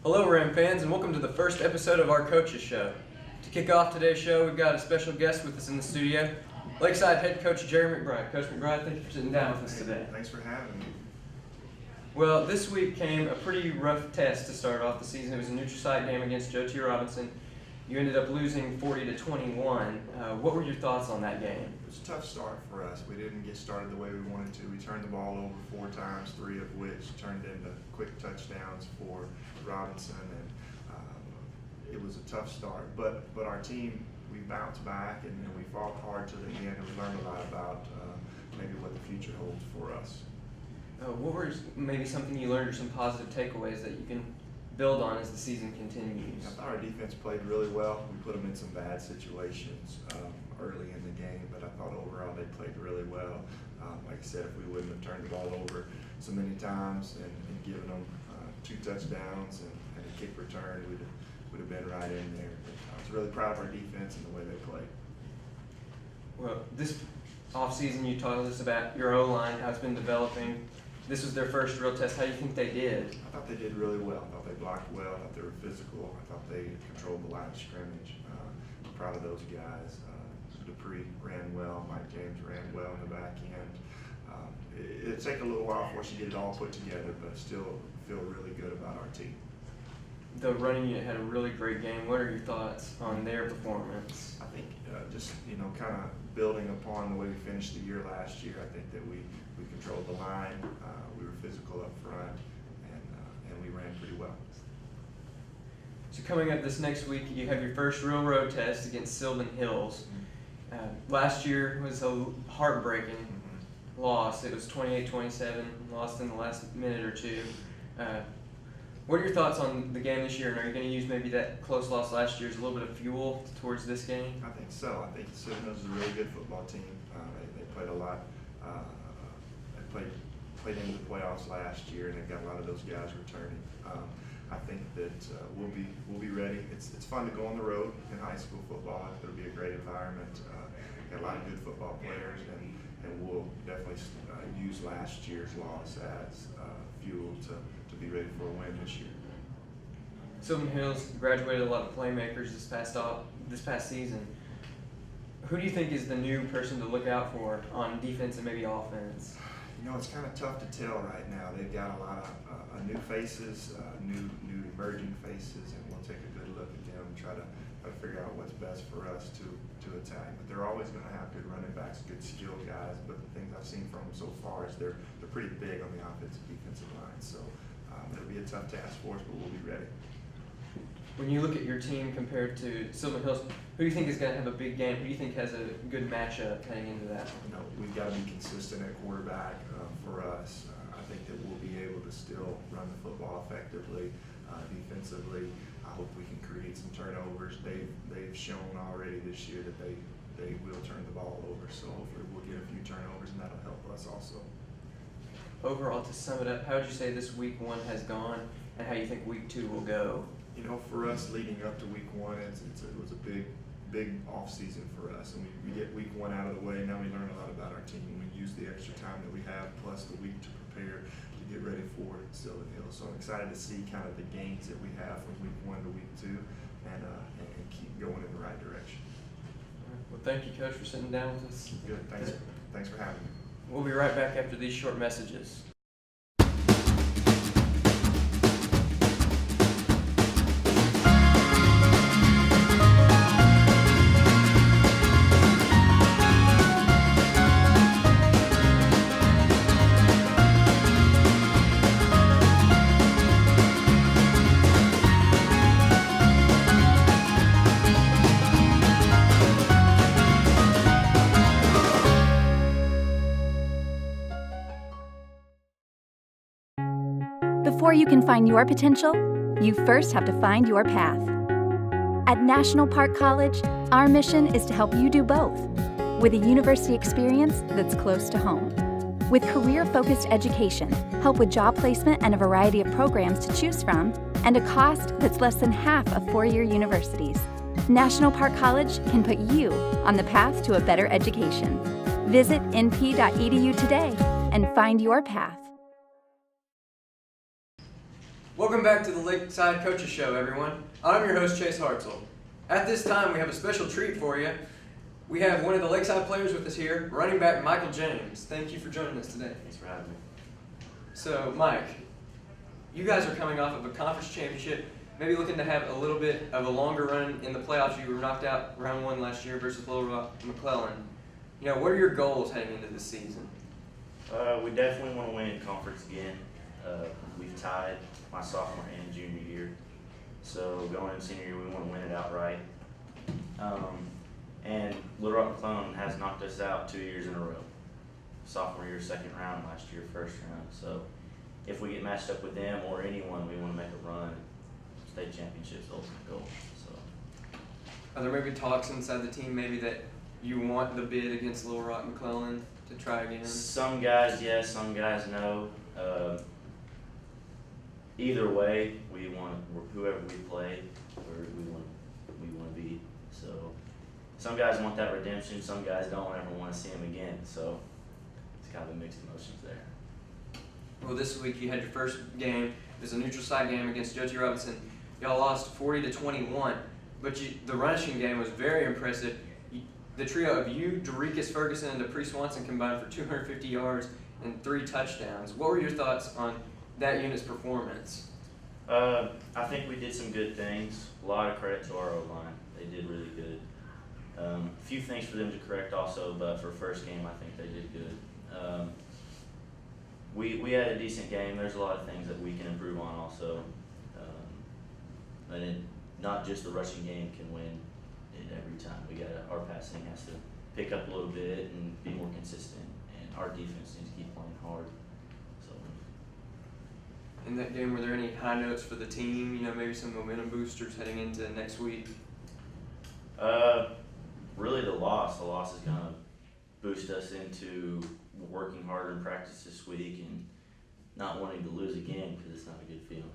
Hello, Ram fans, and welcome to the first episode of our Coaches Show. To kick off today's show, we've got a special guest with us in the studio, Lakeside head coach Jerry McBride. Coach McBride, thank you for sitting down with us today. Thanks for having me. Well, this week came a pretty rough test to start off the season. It was a neutral site game against Joe T. Robinson. You ended up losing 40-21. What were your thoughts on that game? It was a tough start for us. We didn't get started the way we wanted to. We turned the ball over 4 times, 3 of which turned into quick touchdowns for Robinson, and it was a tough start. But our team, we bounced back and we fought hard to the end, and we learned a lot about maybe what the future holds for us. What were maybe something you learned or some positive takeaways that you can build on as the season continues? I thought our defense played really well. We put them in some bad situations early in the game, but I thought overall they played really well. Like I said, if we wouldn't have turned the ball over so many times and given them 2 touchdowns and a kick return, we'd have been right in there. But I was really proud of our defense and the way they played. Well, this offseason you told us about your O-line, how it's been developing. This was their first real test. How do you think they did? I thought they did really well. I thought they blocked well. I thought they were physical. I thought they controlled the line of scrimmage. I'm proud of those guys. Dupree ran well. Mike James ran well in the back end. It'll take a little while for us to get it all put together, but still feel really good about our team. The running unit had a really great game. What are your thoughts on their performance? I think just kind of building upon the way we finished the year last year. I think that we controlled the line. We were physical up front, and we ran pretty well. So coming up this next week, you have your first real road test against Sylvan Hills. Last year was a heartbreaking loss. It was 28-27, lost in the last minute or two. What are your thoughts on the game this year, and are you going to use maybe that close loss last year as a little bit of fuel towards this game? I think so. I think Sylvan Hills is a really good football team. They played a lot. They played into the playoffs last year, and they've got a lot of those guys returning. I think that we'll be ready. It's fun to go on the road in high school football. It'll be a great environment. Got a lot of good football players, and we'll definitely use last year's loss as fuel to be ready for a win this year. Sylvan Hills graduated a lot of playmakers this past season. Who do you think is the new person to look out for on defense and maybe offense? It's kind of tough to tell right now. They've got a lot of new faces, new emerging faces, and we'll take a good look at them and try to figure out what's best for us to attack. But they're always going to have good running backs, good skilled guys. But the things I've seen from them so far is they're pretty big on the offensive defensive line. So it'll be a tough task for us, but we'll be ready. When you look at your team compared to Sylvan Hills, who do you think is going to have a big game? Who do you think has a good matchup heading into that? We've got to be consistent at quarterback for us. I think that we'll be able to still run the football effectively. Defensively, I hope we can create some turnovers. They've shown already this year that they will turn the ball over. So hopefully we'll get a few turnovers, and that'll help us also. Overall, to sum it up, how would you say this week 1 has gone, and how you think week 2 will go? For us leading up to week 1, it was a big off season for us, and we get week 1 out of the way. Now we learn a lot about our team, and we use the extra time that we have plus the week to prepare to get ready for Sylvan Hills. So I'm excited to see kind of the gains that we have from week 1 to week 2, and keep going in the right direction. Well, thank you, Coach, for sitting down with us. Good. Thanks for having me. We'll be right back after these short messages. Before you can find your potential, you first have to find your path. At National Park College, our mission is to help you do both, with a university experience that's close to home. With career-focused education, help with job placement and a variety of programs to choose from, and a cost that's less than half of four-year universities, National Park College can put you on the path to a better education. Visit np.edu today and find your path. Welcome back to the Lakeside Coaches Show, everyone. I'm your host, Chase Hartsell. At this time, we have a special treat for you. We have one of the Lakeside players with us here, running back Michael James. Thank you for joining us today. Thanks for having me. So, Mike, you guys are coming off of a conference championship, maybe looking to have a little bit of a longer run in the playoffs. You were knocked out round 1 last year versus Little Rock McClellan. You know, what are your goals heading into this season? We definitely want to win conference again. We've tied my sophomore and junior year. So going into senior year, we want to win it outright. And Little Rock McClellan has knocked us out 2 years in a row. Sophomore year, second round, last year, first round. So if we get matched up with them or anyone, we want to make a run. State championship's the ultimate goal. So, Are there maybe talks inside the team maybe that you want the bid against Little Rock McClellan to try again? some guys yes, some guys no. Either way, we want whoever we play, or we want to beat. So some guys want that redemption, some guys don't ever want to see him again. So it's kind of a mixed emotions there. Well, this week you had your first game. It was a neutral site game against Joe T. Robinson. Y'all lost 40-21, but the rushing game was very impressive. The trio of you, Derekus Ferguson, and Dupree Swanson combined for 250 yards and 3 touchdowns. What were your thoughts on that unit's performance? I think we did some good things. A lot of credit to our O-line. They did really good. A few things for them to correct also, but for first game, I think they did good. We had a decent game. There's a lot of things that we can improve on also. And not just the rushing game can win it every time. Our passing has to pick up a little bit and be more consistent, and our defense needs to keep playing hard. So. In that game, were there any high notes for the team? You know, maybe some momentum boosters heading into next week? Really the loss. The loss is going to boost us into working harder in practice this week and not wanting to lose again, because it's not a good feeling.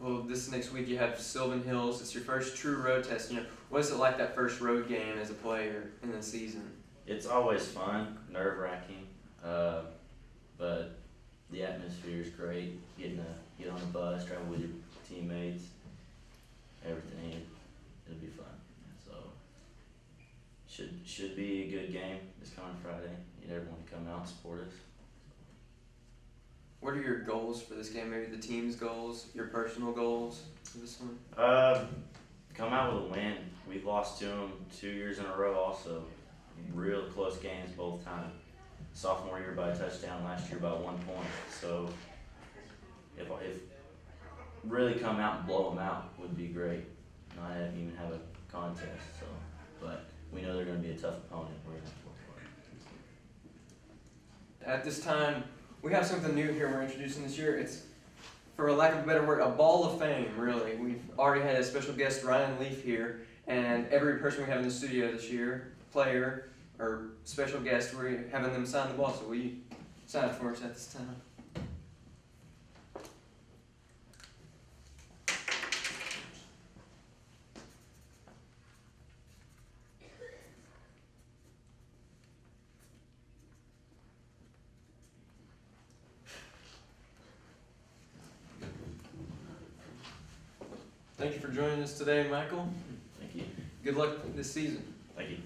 Well, this next week you have Sylvan Hills. It's your first true road test. You know, what is it like that first road game as a player in the season? It's always fun, nerve-wracking, but the atmosphere is great. Get on a bus, travel with your teammates, everything. It'll be fun. So should be a good game this coming Friday. Need everyone to come out and support us. What are your goals for this game? Maybe the team's goals, your personal goals for this one? Come out with a win. We've lost to them 2 years in a row also. Real close games both times. Sophomore year by a touchdown, last year by 1 point. So if really come out and blow them out would be great. Not even have a contest. So, but we know they're going to be a tough opponent. We're going to have to work hard. At this time, we have something new here we're introducing this year. It's, for a lack of a better word, a ball of fame, really. We've already had a special guest, Ryan Leaf, here, and every person we have in the studio this year, player or special guest, we're having them sign the ball. So will you sign it for us at this time? Thank you for joining us today, Michael. Thank you. Good luck this season. Thank you.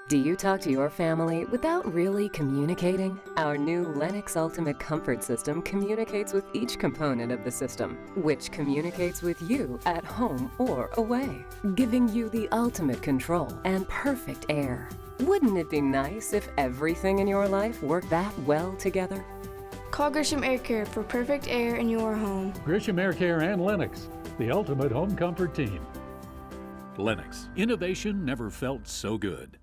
Do you talk to your family without really communicating? Our new Lennox Ultimate Comfort System communicates with each component of the system, which communicates with you at home or away, giving you the ultimate control and perfect air. Wouldn't it be nice if everything in your life worked that well together? Call Grisham Air Care for perfect air in your home. Grisham Air Care and Lennox, the ultimate home comfort team. Lennox, innovation never felt so good.